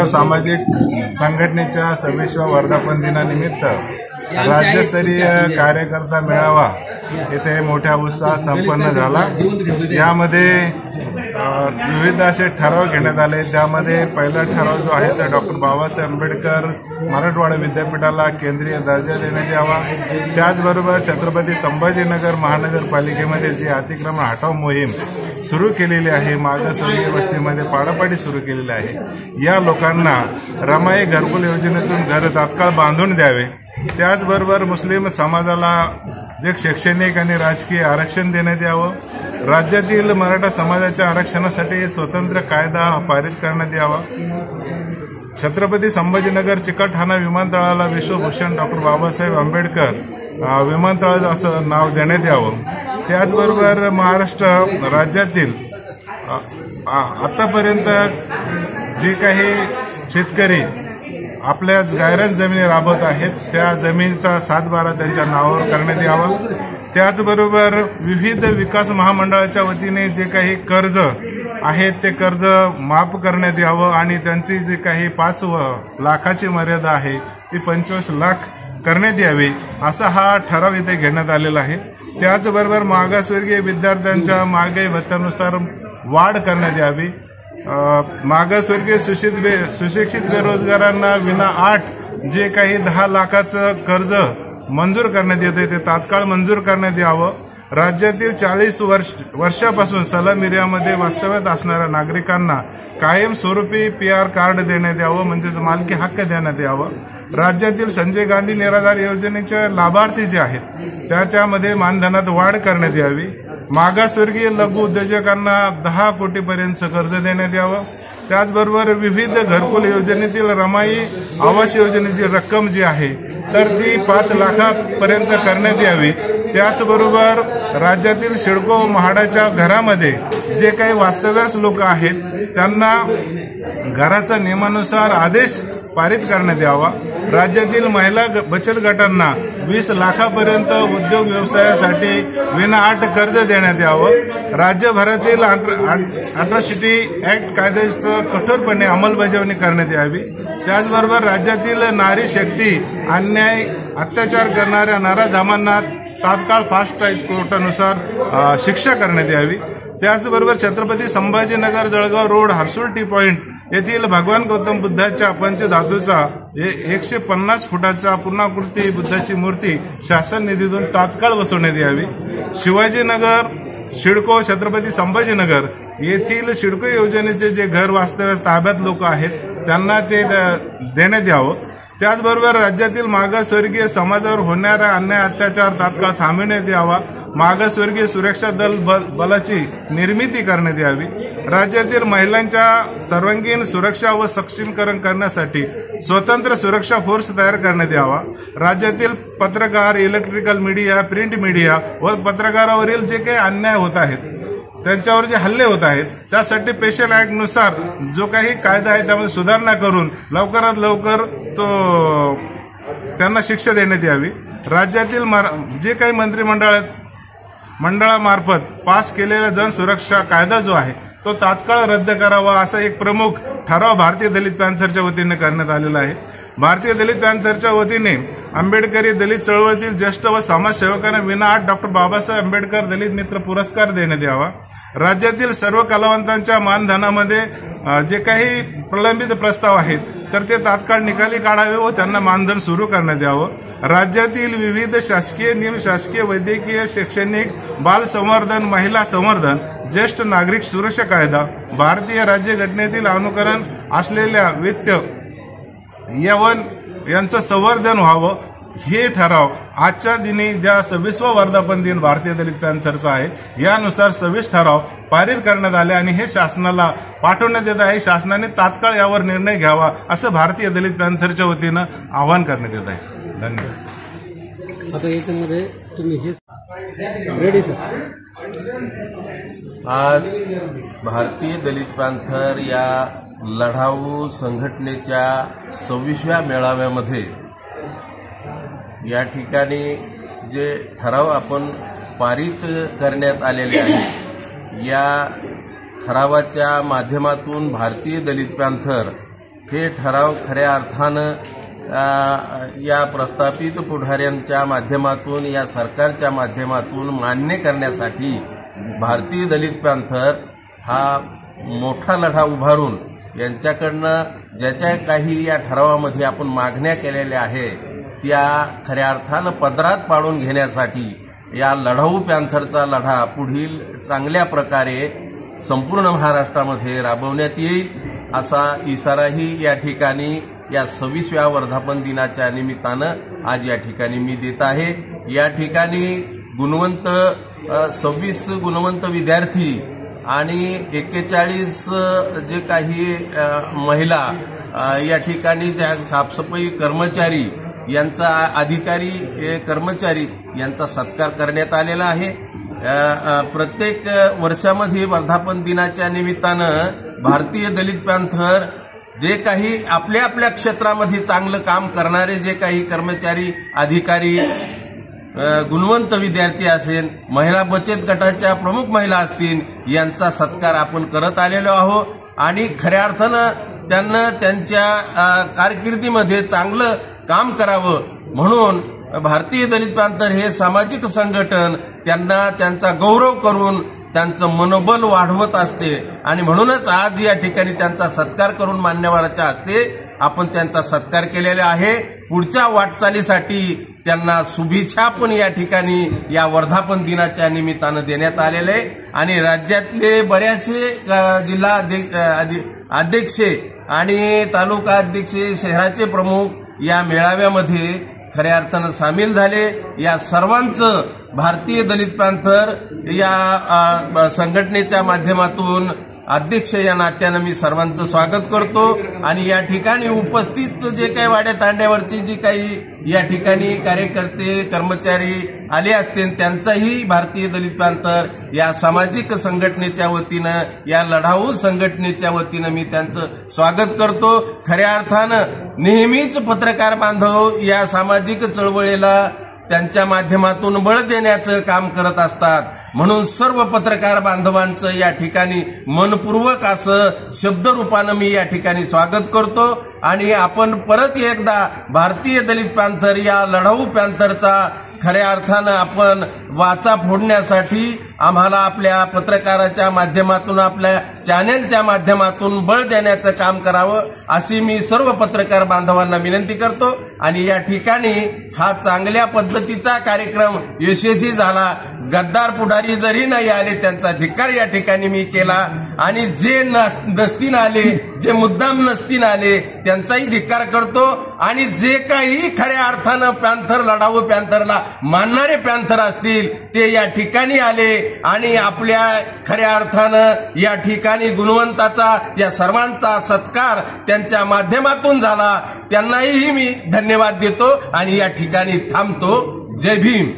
या सामाजिक संघटनेच्या 26व्या वर्धापन दिनानिमित्त राज्यस्तरीय कार्यकर्ता मेळावा येथे मोठ्या उत्साहात संपन्न झाला। यामध्ये विविध असे ठराव घेण्यात आले। त्यामध्ये पहिला ठराव जो आहे तो डॉक्टर बाबासाहेब आंबेडकर मराठवाडा विद्यापीठाला केंद्रीय दर्जा देण्यात यावा। त्याचबरोबर छत्रपती संभाजीनगर महानगरपालिकेमध्ये जी अतिक्रमण हटाव मोहीम सुरू केलेली आहे, मागासवर्गीय वस्तीमध्ये पाडापाडी सुरू केलेली आहे, या लोकांना रमाई घरकुल योजनेतून घर तात्काळ बांधून द्यावे। त्याचबरोबर मुस्लिम समाजाला जे शैक्षणिक आणि राजकीय आरक्षण देण्यात यावं। राज्यातील मराठा समाजाच्या आरक्षणासाठी स्वतंत्र कायदा पारित करण्यात यावा। छत्रपती संभाजीनगर चिकलठाणा विमानतळाला विश्वभूषण डॉक्टर बाबासाहेब आंबेडकर विमानतळ असं नाव देण्यात यावं। त्याचबरोबर महाराष्ट्र राज्यातील आतापर्यंत जे काही शेतकरी आपल्या गायरान जमिनी राबवत आहेत त्या जमिनीचा 7/12 त्यांच्या नावावर करण्यात यावा। त्याचबरोबर विविध विकास महामंडळाच्या वतीने जे काही कर्ज आहेत ते कर्ज माफ करण्यात यावं आणि त्यांची जी काही 5 लाखाची मर्यादा आहे ती 25 लाख करण्यात यावी, असा हा ठराव इथे घेण्यात आलेला आहे। त्याचबरोबर मागासवर्गीय विद्यार्थ्यांच्या महागाई भत्त्यानुसार वाढ करण्यात यावी। मागासवर्गीय सुशिक्षित बेरोजगारांना विना अट जे काही 10 लाखाचं कर्ज मंजूर करण्यात येते ते तात्काळ मंजूर करण्यात यावं। राज्यातील 40 वर्षापासून सलाम एरियामध्ये वास्तव्यात असणाऱ्या नागरिकांना कायमस्वरूपी PR कार्ड देण्यात यावं, म्हणजेच मालकी हक्क देण्यात यावं। राज्यातील संजय गांधी निराधार योजनेचे लाभार्थी जे आहेत त्याच्यामध्ये मानधनात वाढ करण्यात यावी। मागासवर्गीय लघु उद्योजकांना 10 कोटीपर्यंत कर्ज देण्यात यावं। त्याचबरोबर विविध घरकुल योजनेतील रमाई आवास योजनेची रक्कम जी आहे तर ती 5 लाखापर्यंत करण्यात यावी। त्याचबरोबर राज्यातील सिडको म्हाडाच्या घरामध्ये जे काही वास्तव्यास लोक आहेत त्यांना घराचा नियमानुसार आदेश पारित करण्यात यावा। राज्यातील महिला बचत गटांना 20 लाखापर्यंत उद्योग व्यवसायासाठी विनाअट कर्ज देण्यात यावं। राज्यभरातील अट्रॉसिटी ऍक्ट कायद्याचं कठोरपणे अंमलबजावणी करण्यात यावी। त्याचबरोबर राज्यातील नारी शक्ती अन्याय अत्याचार करणाऱ्या नराधमांना तात्काळ फास्ट ट्रॅक कोर्टानुसार शिक्षा करण्यात यावी। त्याचबरोबर Chhatrapati Sambhajinagar Jalgaon road Harsul T point येथील भगवान गौतम बुद्धाच्या पंचधातूचा 150 फुटाचा पूर्णाकृती बुद्धाची मूर्ती शासन निधीतून तात्काळ बसवण्यात यावी। शिवाजीनगर सिडको छत्रपती संभाजीनगर येथील सिडको योजनेचे जे घर वास्तव्यास ताब्यात लोक आहेत त्यांना ते देण्यात यावं। त्याचबरोबर राज्यातील मागासवर्गीय समाजावर होणारा अन्याय अत्याचार तात्काळ थांबविण्यात यावा। मागासवर्गीय सुरक्षा दल बलाची निर्मिती करण्यात यावी। राज्यातील महिलांच्या सर्वांगीण सुरक्षा व सक्षमीकरण करण्यासाठी स्वतंत्र सुरक्षा फोर्स तयार करण्यात यावा। राज्यातील पत्रकार, इलेक्ट्रिकल मीडिया, प्रिंट मीडिया व पत्रकारावरील जे काही अन्याय होत आहेत त्यांच्यावर जे हल्ले होत आहेत त्यासाठी स्पेशल ऍक्ट नुसार जो काही कायदा आहे त्यामध्ये सुधारणा करून लवकरात लवकर तो त्यांना शिक्षा देण्यात यावी। राज्यातील जे काही मंडळामार्फत पास केलेला जनसुरक्षा कायदा जो आहे तो तात्काळ रद्द करावा, असा एक प्रमुख ठराव भारतीय दलित पॅंथरच्या वतीने करण्यात आलेला आहे। भारतीय दलित पॅंथरच्या वतीने आंबेडकरी दलित चळवळीतील ज्येष्ठ व समाजसेवकांना विनाअट डॉक्टर बाबासाहेब आंबेडकर दलित मित्र पुरस्कार देण्यात यावा। राज्यातील सर्व कलावंतांच्या मानधनामध्ये जे काही प्रलंबित प्रस्ताव आहेत तर ते तात्काळ निकाली काढावे व त्यांना मानधन सुरू करण्यात यावं। राज्यातील विविध शासकीय नियम, शासकीय वैद्यकीय, शैक्षणिक, बाल संवर्धन, महिला संवर्धन, ज्येष्ठ नागरिक सुरक्षा कायदा, भारतीय राज्यघटनेतील अनुकरण असलेल्या वित्त यवन यांचं संवर्धन व्हावं, हे ठराव आजच्या दिनी ज्या 26वा वर्धापन दिन भारतीय दलित पॅंथरचा आहे यानुसार 26 ठराव पारित करण्यात आले आणि हे शासनाला पाठवण्यात येत आहे। शासनाने तात्काळ यावर निर्णय घ्यावा असं भारतीय दलित पॅंथरच्या वतीनं आवाहन करण्यात येत आहे। धन्यवाद। आता याच्यामध्ये तुम्ही हे रेडी सर। आज भारतीय दलित पॅंथर या लढाऊ संघटनेच्या 26व्या मेळाव्यामध्ये या ठिकाणी जे ठराव आपण पारित करण्यात आलेले आहे या ठरावाच्या माध्यमातून भारतीय दलित पॅंथर हे ठराव खऱ्या अर्थानं या प्रस्थापित पुढाऱ्यांच्या माध्यमातून, या सरकारच्या माध्यमातून मान्य करण्यासाठी भारतीय दलित पॅंथर हा मोठा लढा उभारून यांच्याकडनं ज्याच्या काही या ठरावामध्ये आपण मागण्या केलेल्या आहे त्या खऱ्या अर्थानं पदरात पाडून घेण्यासाठी या लढाऊ पॅंथरचा लढा पुढील चांगल्या प्रकारे संपूर्ण महाराष्ट्रामध्ये राबवण्यात येईल असा इशाराही या ठिकाणी या 26व्या वर्धापन दिनाच्या निमित्तानं आज या ठिकाणी मी देत आहे। या ठिकाणी 26 गुणवंत विद्यार्थी आणि 41 जे काही महिला या ठिकाणी ज्या साफसफाई कर्मचारी यांचा अधिकारी कर्मचारी यांचा सत्कार करण्यात आलेला आहे। प्रत्येक वर्षामध्ये वर्धापन दिनाच्या निमित्तानं भारतीय दलित पॅंथर जे काही आपल्या आपल्या क्षेत्रामध्ये चांगलं काम करणारे जे काही कर्मचारी अधिकारी गुणवंत विद्यार्थी असेल, महिला बचत गटाच्या प्रमुख महिला असतील यांचा सत्कार आपण करत आलेलो आहोत आणि खऱ्या अर्थानं त्यांना त्यांच्या कारकिर्दीमध्ये चांगलं काम करावं म्हणून भारतीय दलित पॅंथर हे सामाजिक संघटन त्यांना त्यांचा गौरव करून त्यांचं मनोबल वाढवत असते आणि म्हणूनच आज या ठिकाणी त्यांचा सत्कार करून मान्यवराच्या हस्ते आपण त्यांचा सत्कार केलेला आहे। पुढच्या वाटचालीसाठी त्यांना शुभेच्छा पण या ठिकाणी या वर्धापन दिनाच्या निमित्तानं देण्यात आलेले आणि राज्यातले बरेचसे जिल्हा अध्यक्ष आणि तालुका अध्यक्ष, शहराचे प्रमुख या मेळाव्यामध्ये खऱ्या अर्थानं सामील झाले। या सर्वांचं भारतीय दलित पॅंथर या संघटनेच्या माध्यमातून अध्यक्ष या नात्यानं मी सर्वांचं स्वागत करतो आणि या ठिकाणी उपस्थित जे काही वाड्या तांड्यावरची जी काही या ठिकाणी कार्यकर्ते कर्मचारी आले असतील त्यांचाही भारतीय दलित पॅंथर या सामाजिक संघटनेच्या वतीनं, या लढाऊ संघटनेच्या वतीनं मी त्यांचं स्वागत करतो। खऱ्या अर्थानं नेहमीच पत्रकार बांधव या सामाजिक चळवळीला त्यांच्या माध्यमातून बळ देण्याचं काम करत असतात म्हणून सर्व पत्रकार बांधवांचं या ठिकाणी मनपूर्वक असं शब्दरूपानं मी या ठिकाणी स्वागत करतो आणि आपण परत एकदा भारतीय दलित पॅंथर या लढाऊ पॅंथरचा खऱ्या अर्थानं आपण वाचा फोडण्यासाठी आम्हाला आपल्या पत्रकाराच्या माध्यमातून, आपल्या चॅनेलच्या माध्यमातून बळ देण्याचं काम करावं अशी मी सर्व पत्रकार बांधवांना विनंती करतो आणि या ठिकाणी हा चांगल्या पद्धतीचा कार्यक्रम यशस्वी झाला। गद्दार पुढारी जरी नाही आले त्यांचा धिक्कार या ठिकाणी मी केला आणि जे नसतीन आले, जे मुद्दाम नसतीन आले त्यांचाही धिक्कार करतो आणि जे काही खऱ्या अर्थानं पॅंथर लढाऊ पॅंथरला मानणारे पॅंथर असतील ते या ठिकाणी आले आणि आपल्या खऱ्या अर्थानं या ठिकाणी गुणवंताचा या सर्वांचा सत्कार त्यांच्या माध्यमातून झाला। त्यांनाही मी धन्यवाद देतो आणि या ठिकाणी थांबतो। जय भीम।